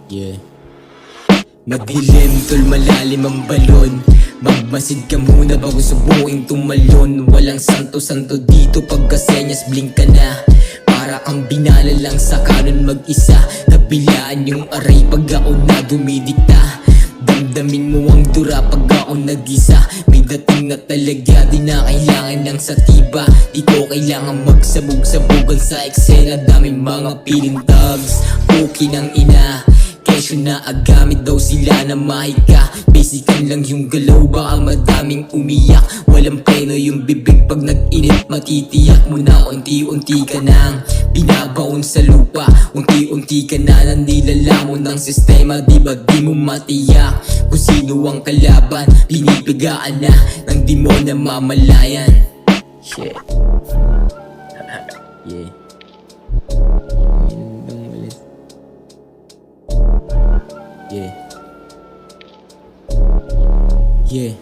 Yeah. Madilim tol, malalim ang balon. Magmasid ka muna bago subuking tumalon. Walang santo-santo dito, pagkasenyas blink ka na. Para kang binala lang sa kanon mag-isa. Kabilaan yung aray pag ako na dumidikta. Damdamin mo ang dura pag ako nag-isa. May dating na talaga, di na kailangan ng satiba. Di ko kailangan magsabog-sabogan sa eksena. Daming mga piling thugs, okay ng ina. Kesyo na agamit daw sila na mahika. Basican lang yung galaw, baka madaming umiyak. Walang preno yung bibig pag nag-init. Matitiyak mo na unti-unti ka nang binabaon sa lupa. Unti-unti ka na nang nilalamon ng sistema. Di ba di mo matiyak kung sino ang kalaban? Pinipigaan na ng di mo na mamalayan. Shit. Yeah. Yeah. Yeah,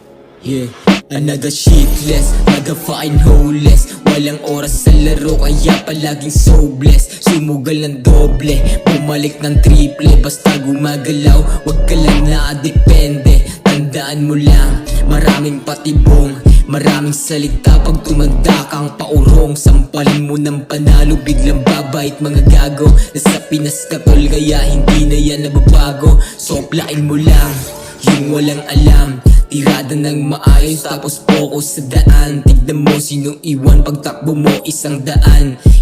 yeah. Another shitless, motherfucking holeless. Walang oras sa laro kaya palaging so blessed. Sumugal ng doble, bumalik ng triple. Basta gumagalaw, wag ka lang nakadepende. Tandaan mo lang, maraming patibong, maraming salita. Pag tumanda kang paurong, sampalin mo ng panalo, biglang babait mga gago. Nasa Pinas ka tol, kaya hindi na yan nababago. Soplain mo lang yung walang alam. Tirada ng maayos tapos focus sa daan. Tignan mo sinong iwan pagtakbo mo 100.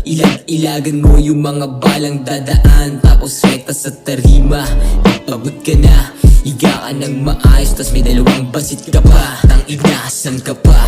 Ilag-ilagan mo yung mga balang dadaan. Tapos reta sa tarima, napagod ka na. Higa ka ng maayos tas may dalawang basit ka pa. Tang ina, saan ka pa?